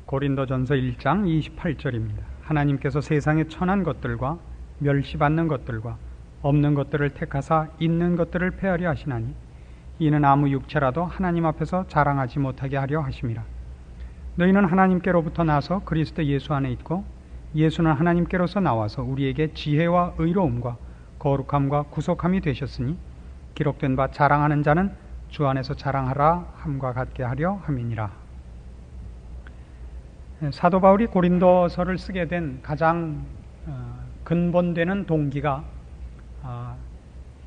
고린도전서 1장 28절입니다. 하나님께서 세상에 천한 것들과 멸시받는 것들과 없는 것들을 택하사 있는 것들을 폐하려 하시나니 이는 아무 육체라도 하나님 앞에서 자랑하지 못하게 하려 하심이라. 너희는 하나님께로부터 나서 그리스도 예수 안에 있고 예수는 하나님께로서 나와서 우리에게 지혜와 의로움과 거룩함과 구속함이 되셨으니 기록된 바 자랑하는 자는 주 안에서 자랑하라 함과 같게 하려 함이니라. 사도 바울이 고린도서를 쓰게 된 가장 근본되는 동기가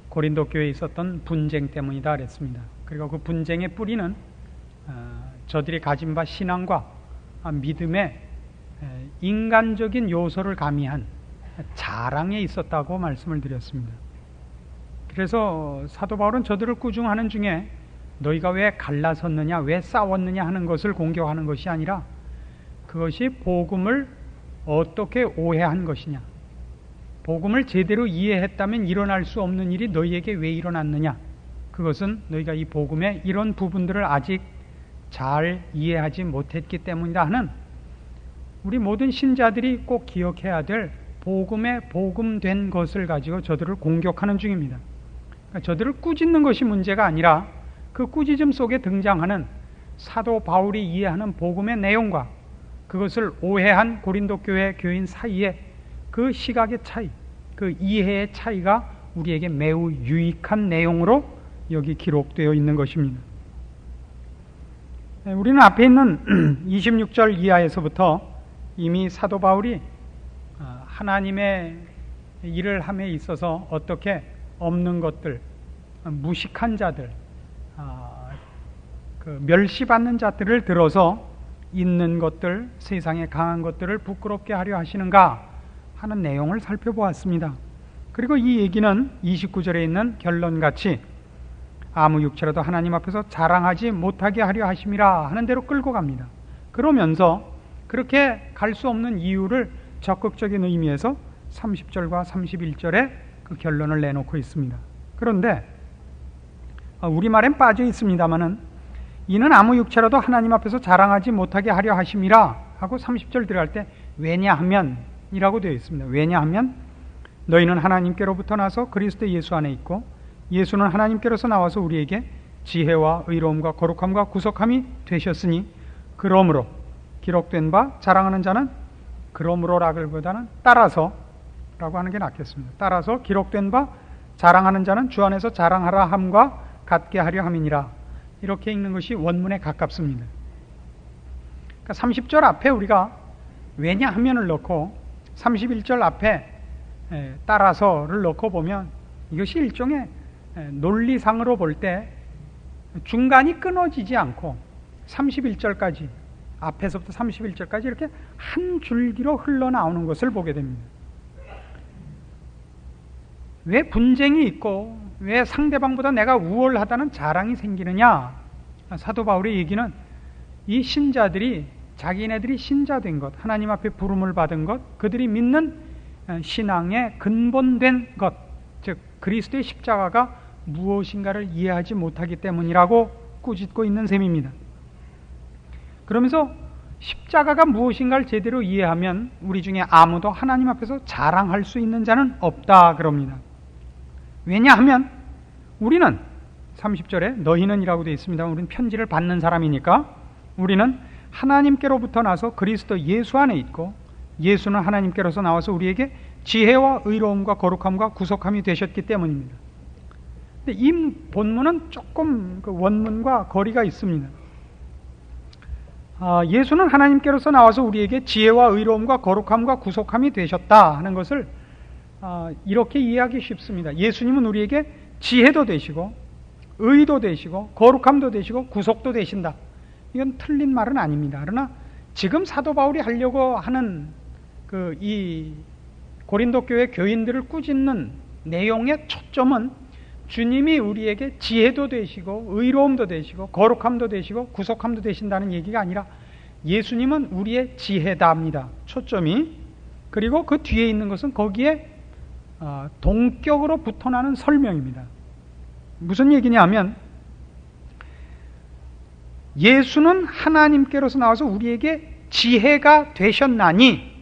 고린도 교회에 있었던 분쟁 때문이다 그랬습니다. 그리고 그 분쟁의 뿌리는 저들이 가진 바 신앙과 믿음의 인간적인 요소를 가미한 자랑에 있었다고 말씀을 드렸습니다. 그래서 사도 바울은 저들을 꾸중하는 중에 너희가 왜 갈라섰느냐, 왜 싸웠느냐 하는 것을 공격하는 것이 아니라 그것이 복음을 어떻게 오해한 것이냐, 복음을 제대로 이해했다면 일어날 수 없는 일이 너희에게 왜 일어났느냐, 그것은 너희가 이 복음의 이런 부분들을 아직 잘 이해하지 못했기 때문이다 하는 우리 모든 신자들이 꼭 기억해야 될 복음의 복음된 것을 가지고 저들을 공격하는 중입니다. 그러니까 저들을 꾸짖는 것이 문제가 아니라 그 꾸짖음 속에 등장하는 사도 바울이 이해하는 복음의 내용과 그것을 오해한 고린도 교회 교인 사이에 그 시각의 차이, 그 이해의 차이가 우리에게 매우 유익한 내용으로 여기 기록되어 있는 것입니다. 우리는 앞에 있는 26절 이하에서부터 이미 사도 바울이 하나님의 일을 함에 있어서 어떻게 없는 것들, 무식한 자들, 그 멸시받는 자들을 들어서 있는 것들, 세상의 강한 것들을 부끄럽게 하려 하시는가 하는 내용을 살펴보았습니다. 그리고 이 얘기는 29절에 있는 결론같이 아무 육체라도 하나님 앞에서 자랑하지 못하게 하려 하심이라 하는 대로 끌고 갑니다. 그러면서 그렇게 갈 수 없는 이유를 적극적인 의미에서 30절과 31절에 그 결론을 내놓고 있습니다. 그런데 우리말엔 빠져 있습니다마는 이는 아무 육체라도 하나님 앞에서 자랑하지 못하게 하려 하심이라 하고 30절 들어갈 때 왜냐하면 이라고 되어 있습니다. 왜냐하면 너희는 하나님께로부터 나서 그리스도 예수 안에 있고 예수는 하나님께로서 나와서 우리에게 지혜와 의로움과 거룩함과 구속함이 되셨으니 그러므로 기록된 바 자랑하는 자는 그러므로라기보다는 따라서 라고 하는 게 낫겠습니다. 따라서 기록된 바 자랑하는 자는 주 안에서 자랑하라 함과 같게 하려 함이니라. 이렇게 읽는 것이 원문에 가깝습니다. 그러니까 30절 앞에 우리가 왜냐하면을 넣고 31절 앞에 따라서를 넣고 보면 이것이 일종의 논리상으로 볼 때 중간이 끊어지지 않고 31절까지 앞에서부터 31절까지 이렇게 한 줄기로 흘러나오는 것을 보게 됩니다. 왜 분쟁이 있고 왜 상대방보다 내가 우월하다는 자랑이 생기느냐? 사도 바울의 얘기는 이 신자들이 자기네들이 신자된 것, 하나님 앞에 부름을 받은 것, 그들이 믿는 신앙의 근본된 것, 즉 그리스도의 십자가가 무엇인가를 이해하지 못하기 때문이라고 꾸짖고 있는 셈입니다. 그러면서 십자가가 무엇인가를 제대로 이해하면 우리 중에 아무도 하나님 앞에서 자랑할 수 있는 자는 없다 그럽니다. 왜냐하면 우리는 30절에 너희는 이라고 되어 있습니다. 우리는 편지를 받는 사람이니까 우리는 하나님께로부터 나서 그리스도 예수 안에 있고 예수는 하나님께로서 나와서 우리에게 지혜와 의로움과 거룩함과 구속함이 되셨기 때문입니다. 근데 이 본문은 조금 그 원문과 거리가 있습니다. 예수는 하나님께로서 나와서 우리에게 지혜와 의로움과 거룩함과 구속함이 되셨다 하는 것을 이렇게 이해하기 쉽습니다. 예수님은 우리에게 지혜도 되시고 의도 되시고 거룩함도 되시고 구속도 되신다. 이건 틀린 말은 아닙니다. 그러나 지금 사도 바울이 하려고 하는 이 고린도 교회 교인들을 꾸짖는 내용의 초점은 주님이 우리에게 지혜도 되시고 의로움도 되시고 거룩함도 되시고 구속함도 되신다는 얘기가 아니라 예수님은 우리의 지혜다입니다. 초점이. 그리고 그 뒤에 있는 것은 거기에 동격으로 붙어나는 설명입니다. 무슨 얘기냐면 예수는 하나님께로서 나와서 우리에게 지혜가 되셨나니,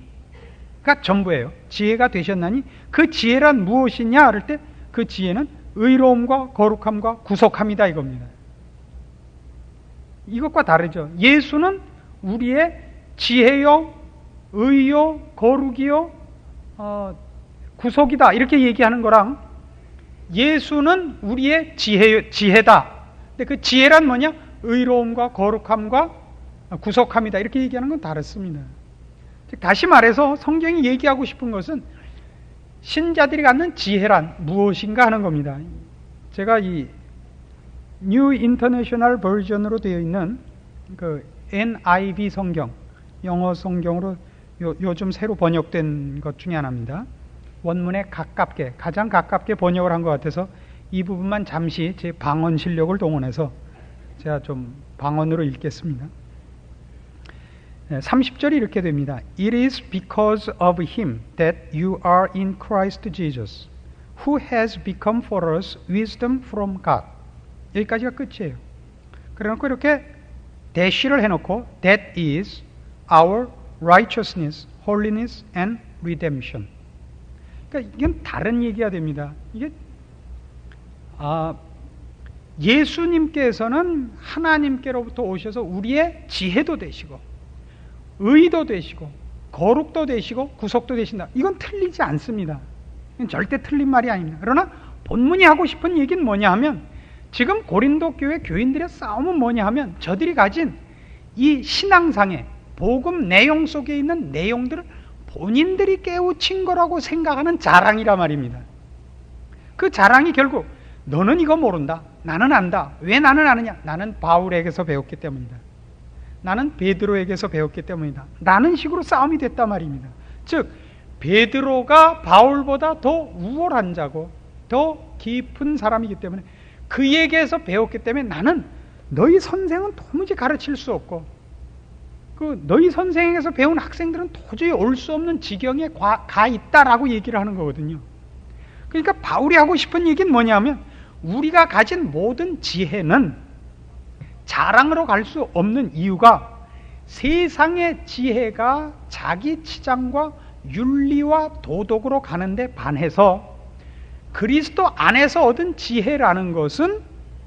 가 전부예요. 지혜가 되셨나니 그 지혜란 무엇이냐 할 때 그 지혜는 의로움과 거룩함과 구속함이다 이겁니다. 이것과 다르죠. 예수는 우리의 지혜요, 의요, 거룩이요, 구속이다 이렇게 얘기하는 거랑 예수는 우리의 지혜다. 근데 그 지혜란 뭐냐? 의로움과 거룩함과 구속함이다 이렇게 얘기하는 건 다릅니다. 즉 다시 말해서 성경이 얘기하고 싶은 것은 신자들이 갖는 지혜란 무엇인가 하는 겁니다. 제가 이 New International Version으로 되어 있는 그 NIV 성경, 영어 성경으로 요즘 새로 번역된 것 중에 하나입니다. 원문에 가깝게, 가장 가깝게 번역을 한 것 같아서 이 부분만 잠시 제 방언 실력을 동원해서 제가 좀 방언으로 읽겠습니다. 30절이 이렇게 됩니다. It is because of him that you are in Christ Jesus, who has become for us wisdom from God. 여기까지가 끝이에요. 그래놓고 이렇게 대시를 해놓고 that is our righteousness, holiness and redemption. 그러니까 이건 다른 얘기가 됩니다. 이게 예수님께서는 하나님께로부터 오셔서 우리의 지혜도 되시고 의도 되시고 거룩도 되시고 구속도 되신다. 이건 틀리지 않습니다. 이건 절대 틀린 말이 아닙니다. 그러나 본문이 하고 싶은 얘기는 뭐냐 하면 지금 고린도 교회 교인들의 싸움은 뭐냐 하면 저들이 가진 이 신앙상의 복음 내용 속에 있는 내용들을 본인들이 깨우친 거라고 생각하는 자랑이라 말입니다. 그 자랑이 결국 너는 이거 모른다. 나는 안다. 왜 나는 아느냐? 나는 바울에게서 배웠기 때문이다. 나는 베드로에게서 배웠기 때문이다. 라는 식으로 싸움이 됐단 말입니다. 즉 베드로가 바울보다 더 우월한 자고 더 깊은 사람이기 때문에 그에게서 배웠기 때문에 나는 너희 선생은 도무지 가르칠 수 없고 그 너희 선생에게서 배운 학생들은 도저히 올 수 없는 지경에 가 있다라고 얘기를 하는 거거든요. 그러니까 바울이 하고 싶은 얘기는 뭐냐면 우리가 가진 모든 지혜는 자랑으로 갈 수 없는 이유가 세상의 지혜가 자기 치장과 윤리와 도덕으로 가는데 반해서 그리스도 안에서 얻은 지혜라는 것은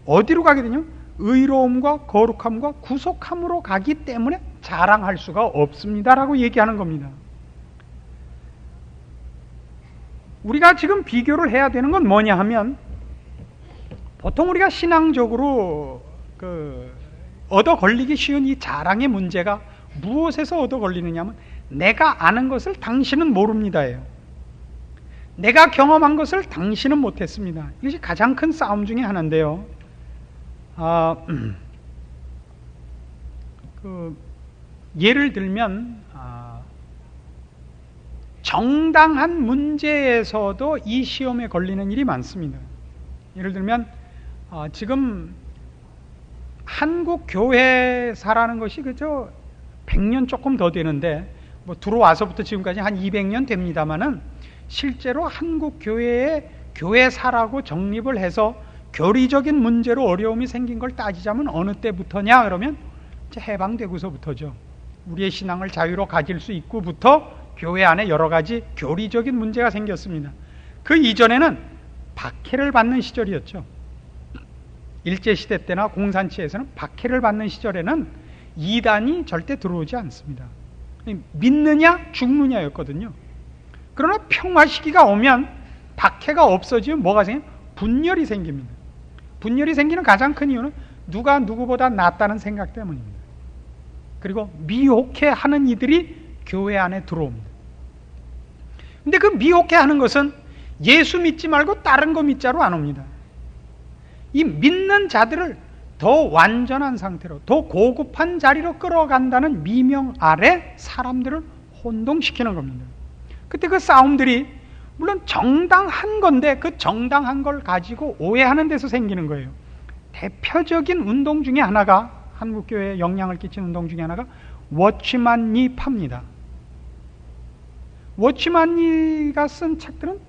어디로 가게 되냐? 의로움과 거룩함과 구속함으로 가기 때문에 자랑할 수가 없습니다라고 얘기하는 겁니다. 우리가 지금 비교를 해야 되는 건 뭐냐 하면 보통 우리가 신앙적으로 얻어 걸리기 쉬운 이 자랑의 문제가 무엇에서 얻어 걸리느냐 하면 내가 아는 것을 당신은 모릅니다예요. 내가 경험한 것을 당신은 못했습니다. 이것이 가장 큰 싸움 중에 하나인데요. 예를 들면 정당한 문제에서도 이 시험에 걸리는 일이 많습니다. 예를 들면 지금 한국 교회사라는 것이 그저 100년 조금 더 되는데 뭐 들어와서부터 지금까지 한 200년 됩니다만은 실제로 한국 교회의 교회사라고 정립을 해서 교리적인 문제로 어려움이 생긴 걸 따지자면 어느 때부터냐 그러면 이제 해방되고서부터죠. 우리의 신앙을 자유로 가질 수 있고부터 교회 안에 여러 가지 교리적인 문제가 생겼습니다. 그 이전에는 박해를 받는 시절이었죠. 일제시대 때나 공산치에서는 박해를 받는 시절에는 이단이 절대 들어오지 않습니다. 믿느냐 죽느냐였거든요. 그러나 평화 시기가 오면 박해가 없어지면 뭐가 생겨요? 분열이 생깁니다. 분열이 생기는 가장 큰 이유는 누가 누구보다 낫다는 생각 때문입니다. 그리고 미혹해하는 이들이 교회 안에 들어옵니다. 근데 그 미혹해하는 것은 예수 믿지 말고 다른 거 믿자로 안 옵니다. 이 믿는 자들을 더 완전한 상태로 더 고급한 자리로 끌어간다는 미명 아래 사람들을 혼동시키는 겁니다. 그때 그 싸움들이 물론 정당한 건데 그 정당한 걸 가지고 오해하는 데서 생기는 거예요. 대표적인 운동 중에 하나가 한국교회에 영향을 끼치는 운동 중에 하나가 워치만 립합니다. 워치만 립가 쓴 책들은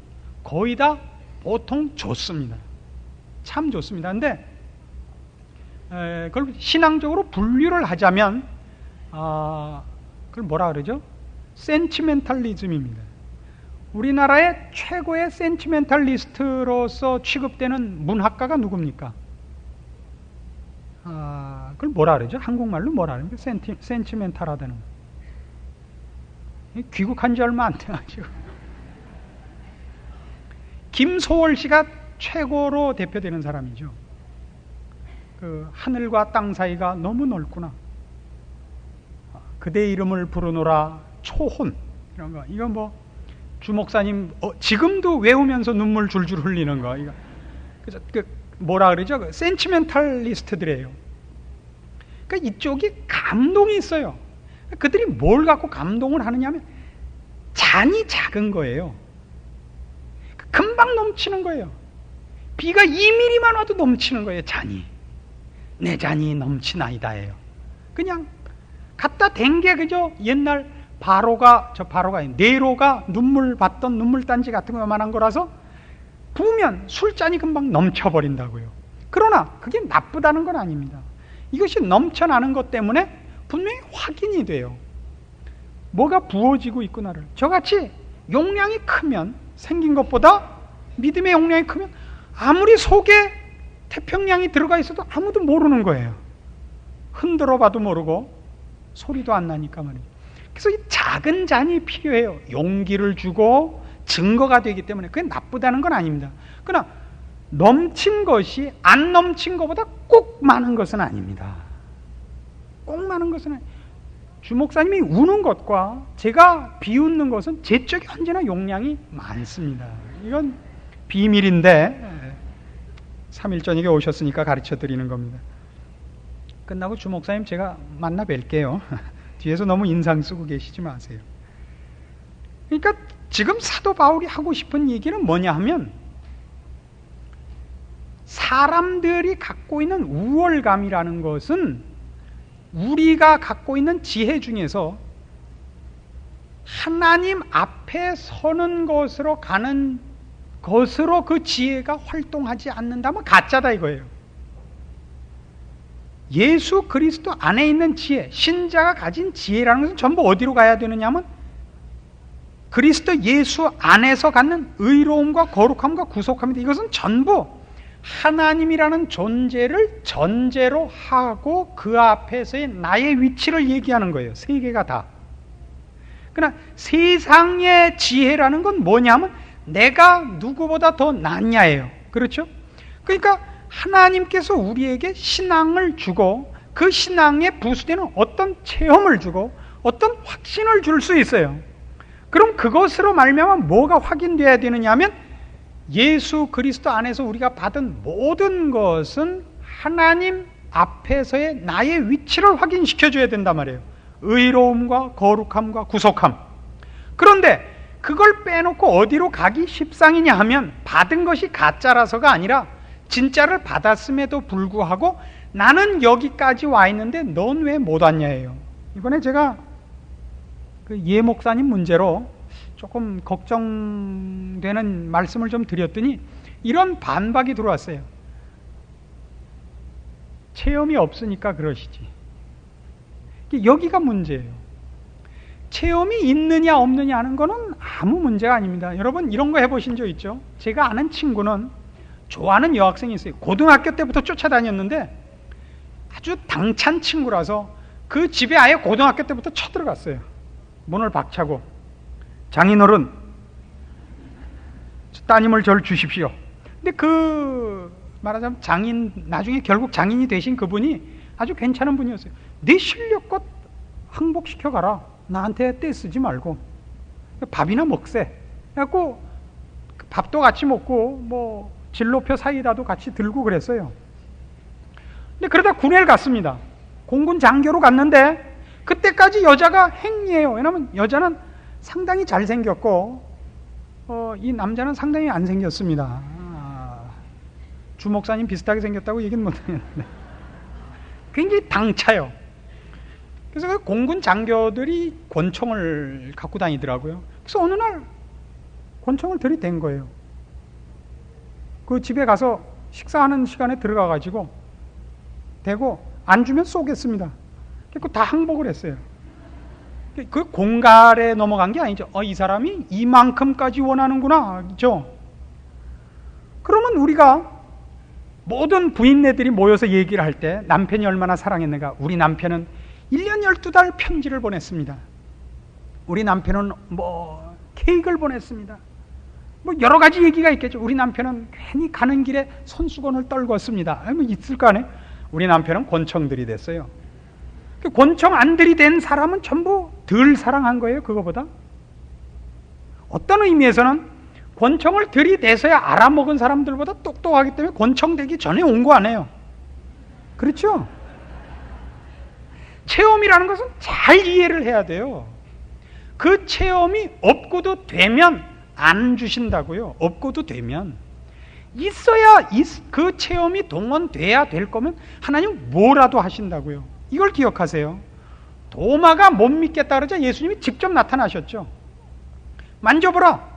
거의 다 보통 좋습니다. 참 좋습니다. 근데 그걸 신앙적으로 분류를 하자면 그걸 뭐라 그러죠? 센티멘탈리즘입니다. 우리나라의 최고의 센티멘탈리스트로서 취급되는 문학가가 누굽니까? 그걸 뭐라 그러죠? 한국말로 뭐라 그러죠? 센티멘탈하다는 거. 귀국한 지 얼마 안 돼가지고. 김소월 씨가 최고로 대표되는 사람이죠. 그 하늘과 땅 사이가 너무 넓구나. 그대 이름을 부르노라 초혼 이런 거. 이거 뭐 주목사님 지금도 외우면서 눈물 줄줄 흘리는 거. 이거 그래서 뭐라 그러죠? 그 센티멘탈리스트들이에요. 그러니까 이쪽이 감동이 있어요. 그들이 뭘 갖고 감동을 하느냐면 잔이 작은 거예요. 금방 넘치는 거예요. 비가 2mm만 와도 넘치는 거예요. 잔이. 내 잔이 넘치나이다예요. 그냥 갖다 댄 게 그저 옛날 바로가 네로가 눈물 받던 눈물단지 같은 것만한 거라서 부으면 술잔이 금방 넘쳐버린다고요. 그러나 그게 나쁘다는 건 아닙니다. 이것이 넘쳐나는 것 때문에 분명히 확인이 돼요. 뭐가 부어지고 있구나를. 저같이 용량이 크면, 생긴 것보다 믿음의 용량이 크면 아무리 속에 태평양이 들어가 있어도 아무도 모르는 거예요. 흔들어 봐도 모르고 소리도 안 나니까 말이죠. 그래서 이 작은 잔이 필요해요. 용기를 주고 증거가 되기 때문에. 그게 나쁘다는 건 아닙니다. 그러나 넘친 것이 안 넘친 것보다 꼭 많은 것은 아닙니다. 꼭 많은 것은 아닙니다. 주목사님이 우는 것과 제가 비웃는 것은 제 쪽이 언제나 용량이 많습니다. 이건 비밀인데 3일 저녁에 오셨으니까 가르쳐 드리는 겁니다. 끝나고 주목사님 제가 만나 뵐게요. 뒤에서 너무 인상 쓰고 계시지 마세요. 그러니까 지금 사도 바울이 하고 싶은 얘기는 뭐냐 하면 사람들이 갖고 있는 우월감이라는 것은 우리가 갖고 있는 지혜 중에서 하나님 앞에 서는 것으로 가는 것으로 그 지혜가 활동하지 않는다면 가짜다 이거예요. 예수 그리스도 안에 있는 지혜, 신자가 가진 지혜라는 것은 전부 어디로 가야 되느냐 하면 그리스도 예수 안에서 갖는 의로움과 거룩함과 구속함인데 이것은 전부 하나님이라는 존재를 전제로 하고 그 앞에서의 나의 위치를 얘기하는 거예요. 세 개가 다. 그러나 세상의 지혜라는 건 뭐냐면 내가 누구보다 더 낫냐예요. 그렇죠? 그러니까 하나님께서 우리에게 신앙을 주고 그 신앙에 부수되는 어떤 체험을 주고 어떤 확신을 줄 수 있어요. 그럼 그것으로 말미암아 뭐가 확인돼야 되느냐 하면 예수 그리스도 안에서 우리가 받은 모든 것은 하나님 앞에서의 나의 위치를 확인시켜줘야 된단 말이에요. 의로움과 거룩함과 구속함. 그런데 그걸 빼놓고 어디로 가기 십상이냐 하면 받은 것이 가짜라서가 아니라 진짜를 받았음에도 불구하고 나는 여기까지 와 있는데 넌 왜 못 왔냐예요. 이번에 제가 그 예 목사님 문제로 조금 걱정되는 말씀을 좀 드렸더니 이런 반박이 들어왔어요. 체험이 없으니까 그러시지. 여기가 문제예요. 체험이 있느냐 없느냐 하는 거는 아무 문제가 아닙니다. 여러분 이런 거 해보신 적 있죠? 제가 아는 친구는 좋아하는 여학생이 있어요. 고등학교 때부터 쫓아다녔는데 아주 당찬 친구라서 그 집에 아예 고등학교 때부터 쳐들어갔어요. 문을 박차고 장인어른 따님을 절 주십시오. 근데 그 말하자면 장인 나중에 결국 장인이 되신 그분이 아주 괜찮은 분이었어요. 네 실력껏 항복시켜가라. 나한테 떼쓰지 말고 밥이나 먹세. 그래갖고 밥도 같이 먹고 뭐 진로표 사이다도 같이 들고 그랬어요. 근데 그러다 군에를 갔습니다. 공군 장교로 갔는데 그때까지 여자가 행리예요. 왜냐하면 여자는 상당히 잘생겼고 이 남자는 상당히 안 생겼습니다. 주 목사님 비슷하게 생겼다고 얘기는 못하겠는데 굉장히 당차요. 그래서 그 공군 장교들이 권총을 갖고 다니더라고요. 그래서 어느 날 권총을 들이댄 거예요. 그 집에 가서 식사하는 시간에 들어가가지고 대고 안 주면 쏘겠습니다. 그래서 다 항복을 했어요. 그 공갈에 넘어간 게 아니죠. 이 사람이 이만큼까지 원하는구나. 그렇죠? 그러면 우리가 모든 부인네들이 모여서 얘기를 할 때 남편이 얼마나 사랑했는가. 우리 남편은 1년 12달 편지를 보냈습니다. 우리 남편은 케이크를 보냈습니다. 여러 가지 얘기가 있겠죠. 우리 남편은 괜히 가는 길에 손수건을 떨궜습니다. 있을 거 아니에요. 우리 남편은 권총들이 됐어요. 권총 안 들이댄 사람은 전부 덜 사랑한 거예요. 그거보다 어떤 의미에서는 권총을 들이대서야 알아먹은 사람들보다 똑똑하기 때문에 권총 되기 전에 온 거 아니에요. 그렇죠? 체험이라는 것은 잘 이해를 해야 돼요. 그 체험이 없고도 되면 안 주신다고요. 없고도 되면 있어야 그 체험이 동원돼야 될 거면 하나님 뭐라도 하신다고요. 이걸 기억하세요. 도마가 못 믿겠다 그러자 예수님이 직접 나타나셨죠. 만져보라.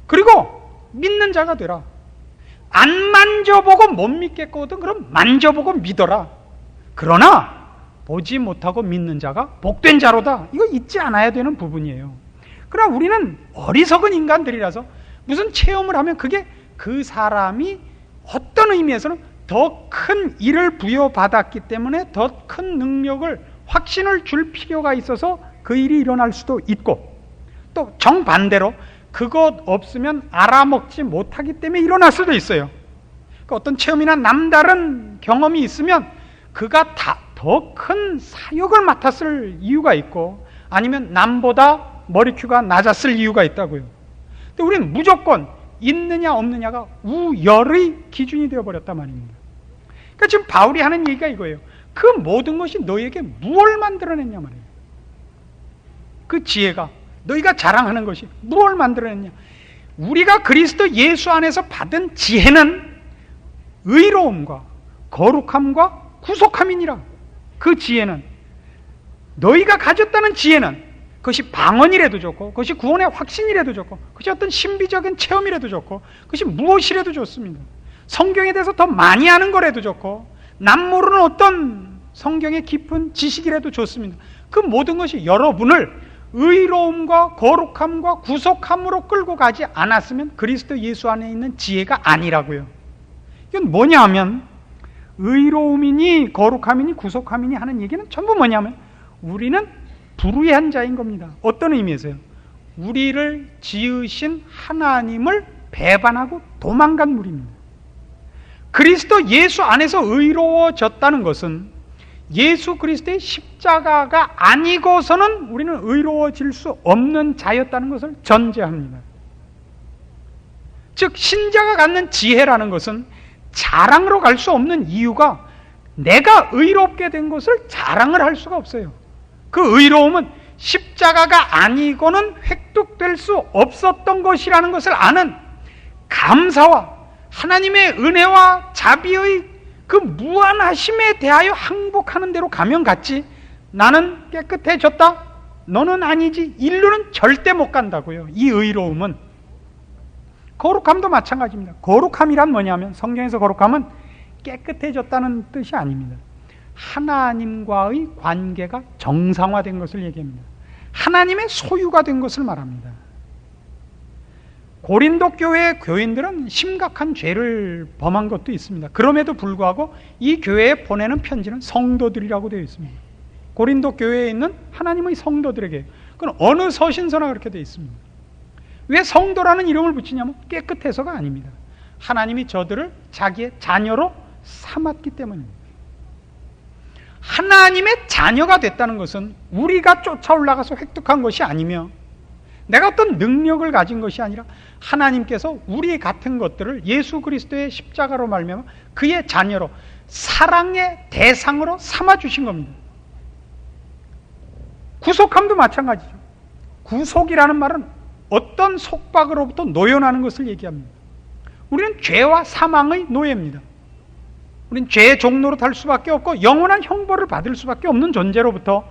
그리고 믿는 자가 되라. 안 만져보고 못 믿겠거든. 그럼 만져보고 믿어라. 그러나 보지 못하고 믿는 자가 복된 자로다. 이거 잊지 않아야 되는 부분이에요. 그러나 우리는 어리석은 인간들이라서 무슨 체험을 하면 그게 그 사람이 어떤 의미에서는 더 큰 일을 부여받았기 때문에 더 큰 능력을, 확신을 줄 필요가 있어서 그 일이 일어날 수도 있고, 또 정반대로 그것 없으면 알아먹지 못하기 때문에 일어날 수도 있어요. 그러니까 어떤 체험이나 남다른 경험이 있으면 그가 더 큰 사역을 맡았을 이유가 있고, 아니면 남보다 머리큐가 낮았을 이유가 있다고요. 근데 우리는 무조건 있느냐 없느냐가 우열의 기준이 되어버렸단 말입니다. 그러니까 지금 바울이 하는 얘기가 이거예요. 그 모든 것이 너에게 무엇을 만들어냈냐 말이에요. 그 지혜가, 너희가 자랑하는 것이 무엇을 만들어냈냐. 우리가 그리스도 예수 안에서 받은 지혜는 의로움과 거룩함과 구속함이니라. 그 지혜는, 너희가 가졌다는 지혜는, 그것이 방언이라도 좋고, 그것이 구원의 확신이라도 좋고, 그것이 어떤 신비적인 체험이라도 좋고, 그것이 무엇이라도 좋습니다. 성경에 대해서 더 많이 아는 거라도 좋고, 남 모르는 어떤 성경의 깊은 지식이라도 좋습니다. 그 모든 것이 여러분을 의로움과 거룩함과 구속함으로 끌고 가지 않았으면 그리스도 예수 안에 있는 지혜가 아니라고요. 이건 뭐냐 하면, 의로움이니 거룩함이니 구속함이니 하는 얘기는 전부 뭐냐면, 우리는 불의한 자인 겁니다. 어떤 의미에서요? 우리를 지으신 하나님을 배반하고 도망간 무리입니다. 그리스도 예수 안에서 의로워졌다는 것은 예수 그리스도의 십자가가 아니고서는 우리는 의로워질 수 없는 자였다는 것을 전제합니다. 즉 신자가 갖는 지혜라는 것은 자랑으로 갈 수 없는 이유가, 내가 의롭게 된 것을 자랑을 할 수가 없어요. 그 의로움은 십자가가 아니고는 획득될 수 없었던 것이라는 것을 아는 감사와 하나님의 은혜와 자비의 그 무한하심에 대하여 항복하는 대로 가면 갔지, 나는 깨끗해졌다, 너는 아니지, 일로는 절대 못 간다고요. 이 의로움은. 거룩함도 마찬가지입니다. 거룩함이란 뭐냐면, 성경에서 거룩함은 깨끗해졌다는 뜻이 아닙니다. 하나님과의 관계가 정상화된 것을 얘기합니다. 하나님의 소유가 된 것을 말합니다. 고린도 교회 교인들은 심각한 죄를 범한 것도 있습니다. 그럼에도 불구하고 이 교회에 보내는 편지는 성도들이라고 되어 있습니다. 고린도 교회에 있는 하나님의 성도들에게. 그건 어느 서신서나 그렇게 되어 있습니다. 왜 성도라는 이름을 붙이냐면 깨끗해서가 아닙니다. 하나님이 저들을 자기의 자녀로 삼았기 때문입니다. 하나님의 자녀가 됐다는 것은 우리가 쫓아 올라가서 획득한 것이 아니며, 내가 어떤 능력을 가진 것이 아니라 하나님께서 우리 같은 것들을 예수 그리스도의 십자가로 말미암아 그의 자녀로, 사랑의 대상으로 삼아주신 겁니다. 구속함도 마찬가지죠. 구속이라는 말은 어떤 속박으로부터 노연하는 것을 얘기합니다. 우리는 죄와 사망의 노예입니다. 우리는 죄의 종로로 달 수밖에 없고 영원한 형벌을 받을 수밖에 없는 존재로부터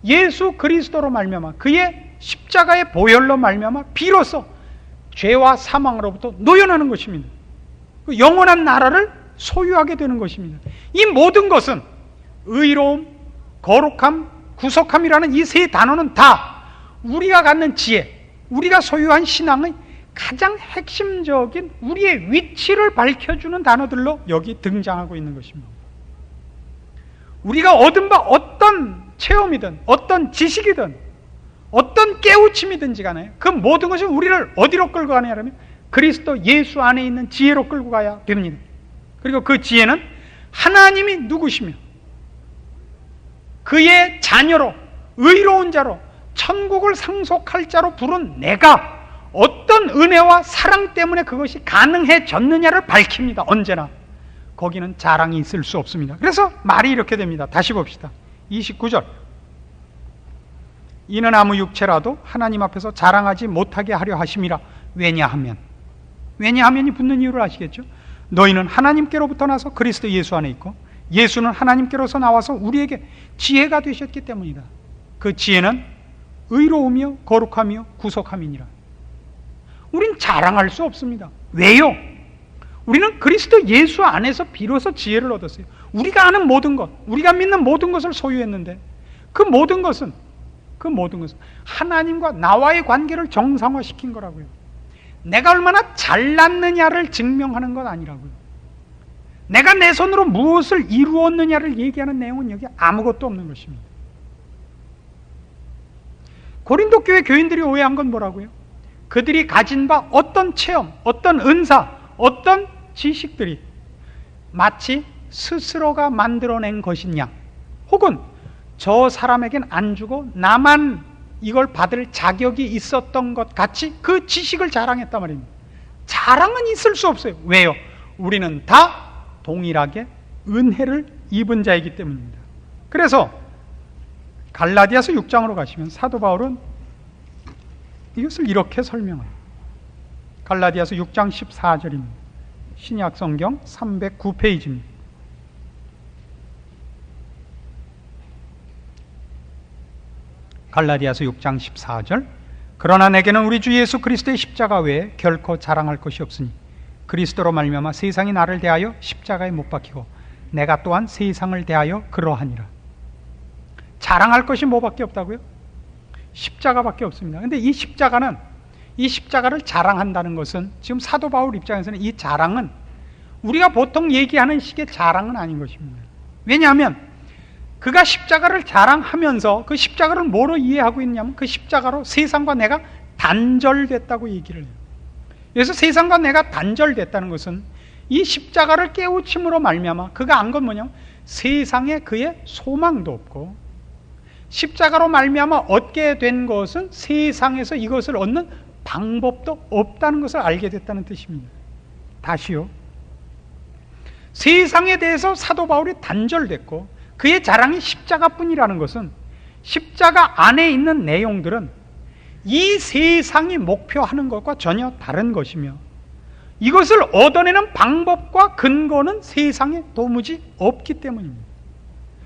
예수 그리스도로 말미암아 그의 십자가의 보혈로 말미암아 비로소 죄와 사망으로부터 노연하는 것입니다. 그 영원한 나라를 소유하게 되는 것입니다. 이 모든 것은 의로움, 거룩함, 구속함이라는 이 세 단어는 다 우리가 갖는 지혜, 우리가 소유한 신앙의 가장 핵심적인 우리의 위치를 밝혀주는 단어들로 여기 등장하고 있는 것입니다. 우리가 얻은 바 어떤 체험이든 어떤 지식이든 어떤 깨우침이든지 간에 그 모든 것이 우리를 어디로 끌고 가냐면 그리스도 예수 안에 있는 지혜로 끌고 가야 됩니다. 그리고 그 지혜는 하나님이 누구시며 그의 자녀로 의로운 자로 천국을 상속할 자로 부른 내가 어떤 은혜와 사랑 때문에 그것이 가능해졌느냐를 밝힙니다. 언제나 거기는 자랑이 있을 수 없습니다. 그래서 말이 이렇게 됩니다. 다시 봅시다. 29절, 이는 아무 육체라도 하나님 앞에서 자랑하지 못하게 하려 하심이라. 왜냐하면이 붙는 이유를 아시겠죠? 너희는 하나님께로부터 나서 그리스도 예수 안에 있고 예수는 하나님께로서 나와서 우리에게 지혜가 되셨기 때문이다. 그 지혜는 의로우며 거룩하며 구속함이니라. 우린 자랑할 수 없습니다. 왜요? 우리는 그리스도 예수 안에서 비로소 지혜를 얻었어요. 우리가 아는 모든 것, 우리가 믿는 모든 것을 소유했는데 그 모든 것은 하나님과 나와의 관계를 정상화시킨 거라고요. 내가 얼마나 잘났느냐를 증명하는 건 아니라고요. 내가 내 손으로 무엇을 이루었느냐를 얘기하는 내용은 여기 아무것도 없는 것입니다. 고린도 교회 교인들이 오해한 건 뭐라고요? 그들이 가진 바 어떤 체험, 어떤 은사, 어떤 지식들이 마치 스스로가 만들어낸 것이냐, 혹은 저 사람에겐 안 주고 나만 이걸 받을 자격이 있었던 것 같이 그 지식을 자랑했단 말입니다. 자랑은 있을 수 없어요. 왜요? 우리는 다 동일하게 은혜를 입은 자이기 때문입니다. 그래서 갈라디아서 6장으로 가시면 사도 바울은 이것을 이렇게 설명해요. 갈라디아서 6장 14절입니다. 신약 성경 309페이지입니다. 갈라디아서 6장 14절, 그러나 내게는 우리 주 예수 그리스도의 십자가 외에 결코 자랑할 것이 없으니 그리스도로 말미암아 세상이 나를 대하여 십자가에 못 박히고 내가 또한 세상을 대하여 그러하니라. 자랑할 것이 뭐밖에 없다고요? 십자가밖에 없습니다. 그런데 이 십자가를 자랑한다는 것은 지금 사도 바울 입장에서는 이 자랑은 우리가 보통 얘기하는 식의 자랑은 아닌 것입니다. 왜냐하면 그가 십자가를 자랑하면서 그 십자가를 뭐로 이해하고 있냐면 그 십자가로 세상과 내가 단절됐다고 얘기를 해요. 그래서 세상과 내가 단절됐다는 것은 이 십자가를 깨우침으로 말미암아 그가 안 건 뭐냐면 세상에 그의 소망도 없고 십자가로 말미암아 얻게 된 것은 세상에서 이것을 얻는 방법도 없다는 것을 알게 됐다는 뜻입니다. 다시요. 세상에 대해서 사도 바울이 단절됐고 그의 자랑이 십자가뿐이라는 것은 십자가 안에 있는 내용들은 이 세상이 목표하는 것과 전혀 다른 것이며 이것을 얻어내는 방법과 근거는 세상에 도무지 없기 때문입니다.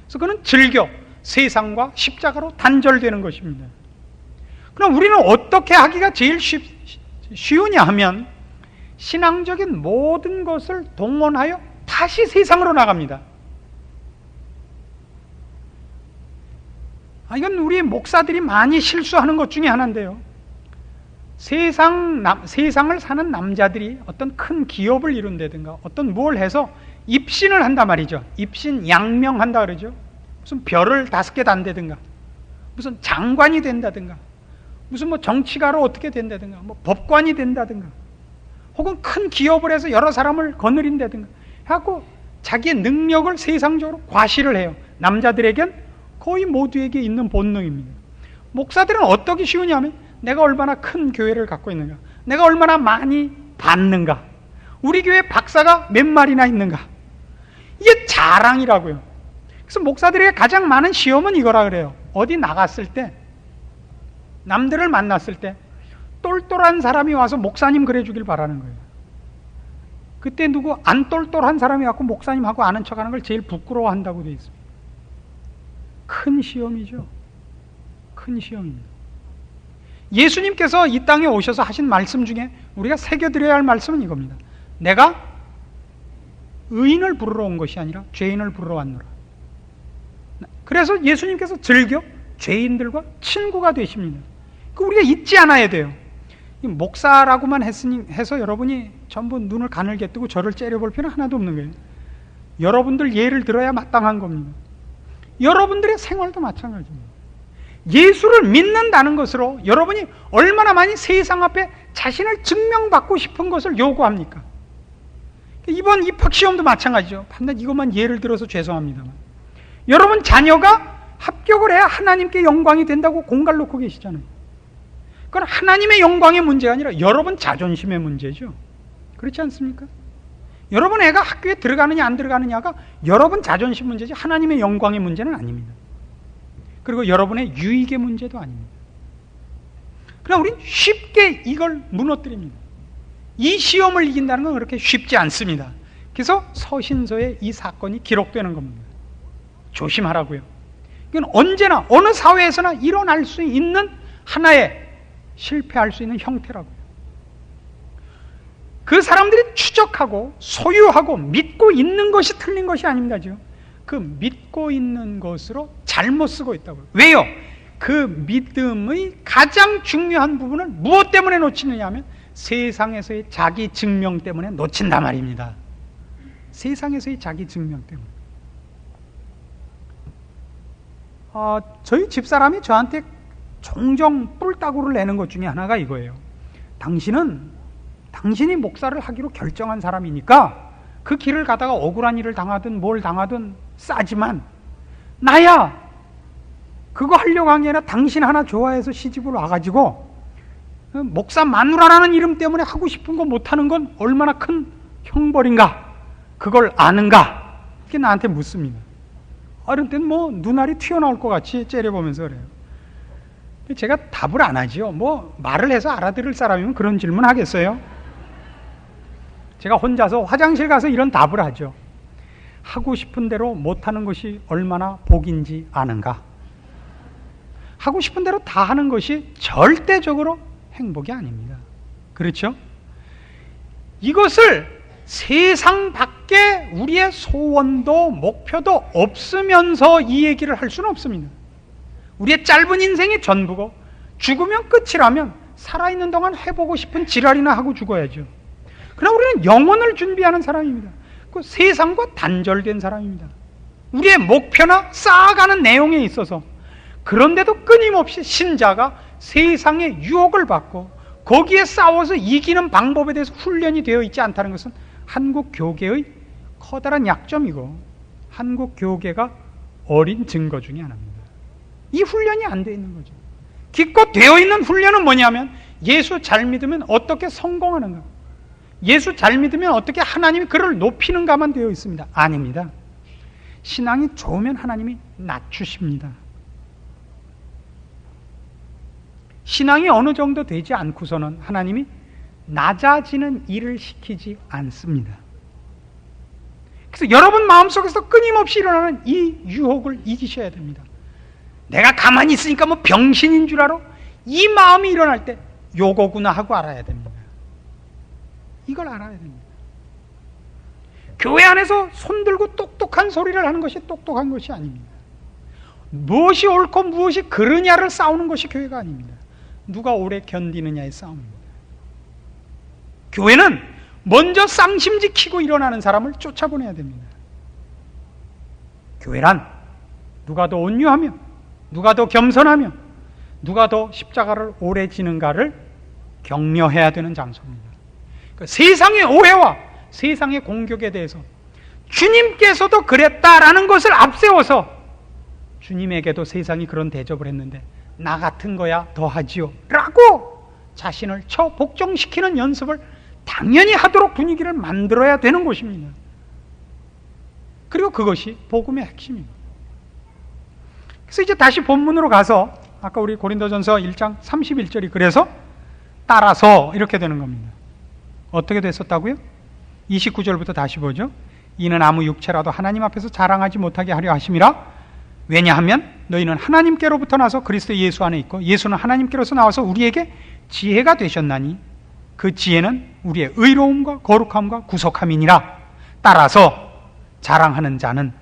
그래서 그는 즐겨 세상과 십자가로 단절되는 것입니다. 그럼 우리는 어떻게 하기가 제일 쉬우냐 하면 신앙적인 모든 것을 동원하여 다시 세상으로 나갑니다. 이건 우리 목사들이 많이 실수하는 것 중에 하나인데요. 세상을 사는 남자들이 어떤 큰 기업을 이룬다든가 어떤 뭘 해서 입신을 한단 말이죠. 입신 양명한다 그러죠. 무슨 별을 5개 단다든가 무슨 장관이 된다든가 무슨 뭐 정치가로 어떻게 된다든가 뭐 법관이 된다든가 혹은 큰 기업을 해서 여러 사람을 거느린다든가 해갖고 자기의 능력을 세상적으로 과시를 해요. 남자들에겐 거의 모두에게 있는 본능입니다. 목사들은 어떻게 쉬우냐면 내가 얼마나 큰 교회를 갖고 있는가, 내가 얼마나 많이 받는가, 우리 교회 박사가 몇 마리나 있는가, 이게 자랑이라고요. 그래서 목사들에게 가장 많은 시험은 이거라 그래요. 어디 나갔을 때 남들을 만났을 때 똘똘한 사람이 와서 목사님 그래 주길 바라는 거예요. 그때 누구 안 똘똘한 사람이 와서 목사님하고 아는 척하는 걸 제일 부끄러워한다고 되어 있습니다. 큰 시험이죠. 큰 시험입니다. 예수님께서 이 땅에 오셔서 하신 말씀 중에 우리가 새겨드려야 할 말씀은 이겁니다. 내가 의인을 부르러 온 것이 아니라 죄인을 부르러 왔노라. 그래서 예수님께서 즐겨 죄인들과 친구가 되십니다. 우리가 잊지 않아야 돼요. 목사라고만 해서 여러분이 전부 눈을 가늘게 뜨고 저를 째려볼 필요는 하나도 없는 거예요. 여러분들 예를 들어야 마땅한 겁니다. 여러분들의 생활도 마찬가지입니다. 예수를 믿는다는 것으로 여러분이 얼마나 많이 세상 앞에 자신을 증명받고 싶은 것을 요구합니까? 이번 입학시험도 마찬가지죠. 반드시 이것만 예를 들어서 죄송합니다만, 여러분 자녀가 합격을 해야 하나님께 영광이 된다고 공갈 놓고 계시잖아요. 그건 하나님의 영광의 문제가 아니라 여러분 자존심의 문제죠. 그렇지 않습니까? 여러분 애가 학교에 들어가느냐 안 들어가느냐가 여러분 자존심 문제지 하나님의 영광의 문제는 아닙니다. 그리고 여러분의 유익의 문제도 아닙니다. 그러나 우리는 쉽게 이걸 무너뜨립니다. 이 시험을 이긴다는 건 그렇게 쉽지 않습니다. 그래서 서신서에 이 사건이 기록되는 겁니다. 조심하라고요. 이건 언제나 어느 사회에서나 일어날 수 있는 하나의 실패할 수 있는 형태라고요. 그 사람들이 추적하고 소유하고 믿고 있는 것이 틀린 것이 아닙니다. 지금 그 믿고 있는 것으로 잘못 쓰고 있다고요. 왜요? 그 믿음의 가장 중요한 부분을 무엇 때문에 놓치느냐 하면 세상에서의 자기 증명 때문에 놓친단 말입니다. 세상에서의 자기 증명 때문에. 저희 집사람이 저한테 종종 뿔따구를 내는 것 중에 하나가 이거예요. 당신이 목사를 하기로 결정한 사람이니까 그 길을 가다가 억울한 일을 당하든 뭘 당하든 싸지만, 나야 그거 하려고 한 게 아니라 당신 하나 좋아해서 시집을 와가지고 목사 마누라라는 이름 때문에 하고 싶은 거 못하는 건 얼마나 큰 형벌인가, 그걸 아는가, 이렇게 나한테 묻습니다. 어른 때는 뭐 눈알이 튀어나올 것 같이 째려보면서 그래요. 제가 답을 안 하죠. 뭐 말을 해서 알아들을 사람이면 그런 질문 하겠어요? 제가 혼자서 화장실 가서 이런 답을 하죠. 하고 싶은 대로 못하는 것이 얼마나 복인지 아는가? 하고 싶은 대로 다 하는 것이 절대적으로 행복이 아닙니다. 그렇죠? 이것을 세상 밖에 우리의 소원도 목표도 없으면서 이 얘기를 할 수는 없습니다. 우리의 짧은 인생이 전부고 죽으면 끝이라면 살아있는 동안 해보고 싶은 지랄이나 하고 죽어야죠. 그러나 우리는 영혼을 준비하는 사람입니다. 그 세상과 단절된 사람입니다. 우리의 목표나 쌓아가는 내용에 있어서. 그런데도 끊임없이 신자가 세상의 유혹을 받고 거기에 싸워서 이기는 방법에 대해서 훈련이 되어 있지 않다는 것은 한국 교계의 커다란 약점이고 한국 교계가 어린 증거 중에 하나입니다. 이 훈련이 안 되어 있는 거죠. 기껏 되어 있는 훈련은 뭐냐면 예수 잘 믿으면 어떻게 성공하는가, 예수 잘 믿으면 어떻게 하나님이 그를 높이는가만 되어 있습니다. 아닙니다. 신앙이 좋으면 하나님이 낮추십니다. 신앙이 어느 정도 되지 않고서는 하나님이 낮아지는 일을 시키지 않습니다. 그래서 여러분 마음속에서 끊임없이 일어나는 이 유혹을 이기셔야 됩니다. 내가 가만히 있으니까 뭐 병신인 줄 알아? 이 마음이 일어날 때 요거구나 하고 알아야 됩니다. 이걸 알아야 됩니다. 교회 안에서 손들고 똑똑한 소리를 하는 것이 똑똑한 것이 아닙니다. 무엇이 옳고 무엇이 그르냐를 싸우는 것이 교회가 아닙니다. 누가 오래 견디느냐의 싸움입니다. 교회는 먼저 쌍심 지키고 일어나는 사람을 쫓아보내야 됩니다. 교회란 누가 더 온유하며 누가 더 겸손하며 누가 더 십자가를 오래 지는가를 격려해야 되는 장소입니다. 그러니까 세상의 오해와 세상의 공격에 대해서 주님께서도 그랬다라는 것을 앞세워서 주님에게도 세상이 그런 대접을 했는데 나 같은 거야 더 하지요 라고 자신을 복종시키는 연습을 당연히 하도록 분위기를 만들어야 되는 것입니다. 그리고 그것이 복음의 핵심입니다. 그래서 이제 다시 본문으로 가서 아까 우리 고린도전서 1장 31절이 그래서 따라서 이렇게 되는 겁니다. 어떻게 됐었다고요? 29절부터 다시 보죠. 이는 아무 육체라도 하나님 앞에서 자랑하지 못하게 하려 하심이라. 왜냐하면 너희는 하나님께로부터 나서 그리스도 예수 안에 있고 예수는 하나님께로서 나와서 우리에게 지혜가 되셨나니 그 지혜는 우리의 의로움과 거룩함과 구속함이니라. 따라서 자랑하는 자는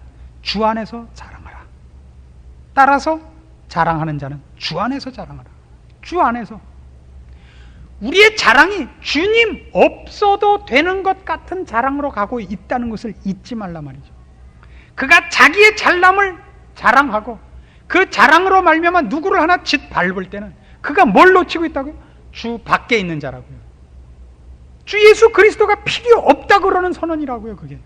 주 안에서 자랑하라. 따라서 자랑하는 자는 주 안에서 자랑하라. 주 안에서. 우리의 자랑이 주님 없어도 되는 것 같은 자랑으로 가고 있다는 것을 잊지 말라 말이죠. 그가 자기의 잘남을 자랑하고 그 자랑으로 말미암아 누구를 하나 짓밟을 때는 그가 뭘 놓치고 있다고요? 주 밖에 있는 자라고요. 주 예수 그리스도가 필요 없다 그러는 선언이라고요. 그게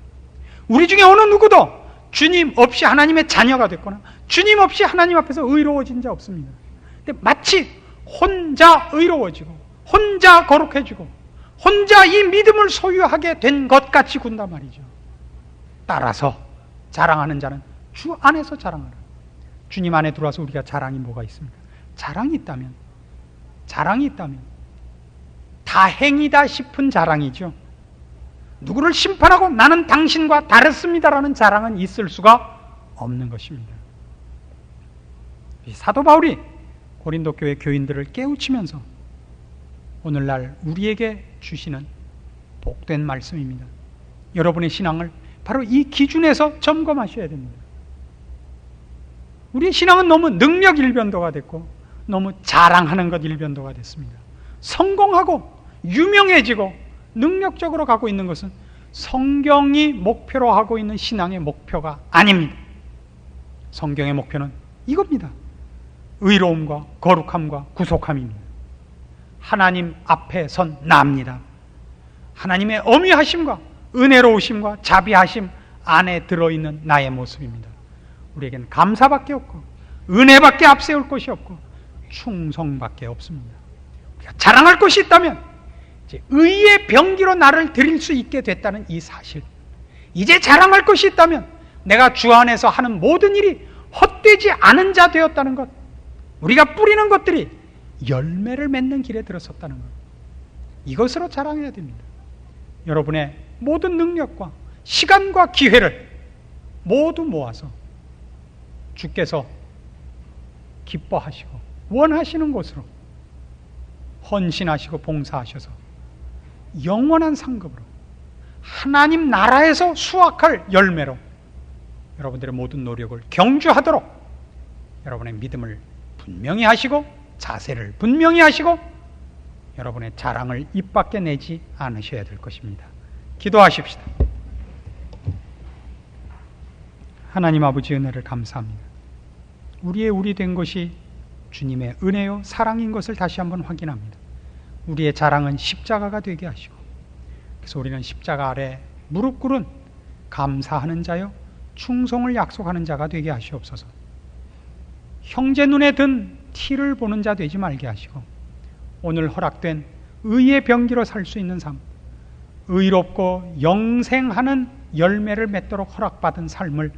우리 중에 어느 누구도 주님 없이 하나님의 자녀가 됐거나 주님 없이 하나님 앞에서 의로워진 자 없습니다. 근데 마치 혼자 의로워지고 혼자 거룩해지고 혼자 이 믿음을 소유하게 된 것 같이 군단 말이죠. 따라서 자랑하는 자는 주 안에서 자랑하라. 주님 안에 들어와서 우리가 자랑이 뭐가 있습니까? 자랑이 있다면 다행이다 싶은 자랑이죠. 누구를 심판하고 나는 당신과 다릅니다라는 자랑은 있을 수가 없는 것입니다. 사도 바울이 고린도 교회 교인들을 깨우치면서 오늘날 우리에게 주시는 복된 말씀입니다. 여러분의 신앙을 바로 이 기준에서 점검하셔야 됩니다. 우리의 신앙은 너무 능력 일변도가 됐고 너무 자랑하는 것 일변도가 됐습니다. 성공하고 유명해지고 능력적으로 가고 있는 것은 성경이 목표로 하고 있는 신앙의 목표가 아닙니다. 성경의 목표는 이겁니다. 의로움과 거룩함과 구속함입니다. 하나님 앞에 선 나입니다. 하나님의 엄위하심과 은혜로우심과 자비하심 안에 들어있는 나의 모습입니다. 우리에겐 감사밖에 없고 은혜밖에 앞세울 것이 없고 충성밖에 없습니다. 우리가 자랑할 것이 있다면 이제 의의 병기로 나를 드릴 수 있게 됐다는 이 사실, 이제 자랑할 것이 있다면 내가 주 안에서 하는 모든 일이 헛되지 않은 자 되었다는 것, 우리가 뿌리는 것들이 열매를 맺는 길에 들어섰다는 것, 이것으로 자랑해야 됩니다. 여러분의 모든 능력과 시간과 기회를 모두 모아서 주께서 기뻐하시고 원하시는 곳으로 헌신하시고 봉사하셔서 영원한 상급으로 하나님 나라에서 수확할 열매로 여러분들의 모든 노력을 경주하도록 여러분의 믿음을 분명히 하시고 자세를 분명히 하시고 여러분의 자랑을 입 밖에 내지 않으셔야 될 것입니다. 기도하십시다. 하나님 아버지 은혜를 감사합니다. 우리 된 것이 주님의 은혜요 사랑인 것을 다시 한번 확인합니다. 우리의 자랑은 십자가가 되게 하시고, 그래서 우리는 십자가 아래 무릎 꿇은 감사하는 자요 충성을 약속하는 자가 되게 하시옵소서. 형제 눈에 든 티를 보는 자 되지 말게 하시고, 오늘 허락된 의의 병기로 살 수 있는 삶, 의롭고 영생하는 열매를 맺도록 허락받은 삶을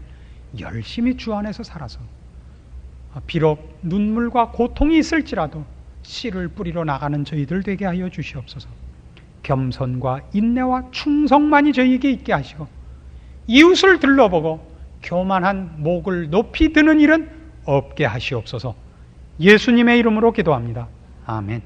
열심히 주 안에서 살아서 비록 눈물과 고통이 있을지라도 씨를 뿌리러 나가는 저희들 되게 하여 주시옵소서. 겸손과 인내와 충성만이 저희에게 있게 하시고, 이웃을 들러보고 교만한 목을 높이 드는 일은 없게 하시옵소서. 예수님의 이름으로 기도합니다. 아멘.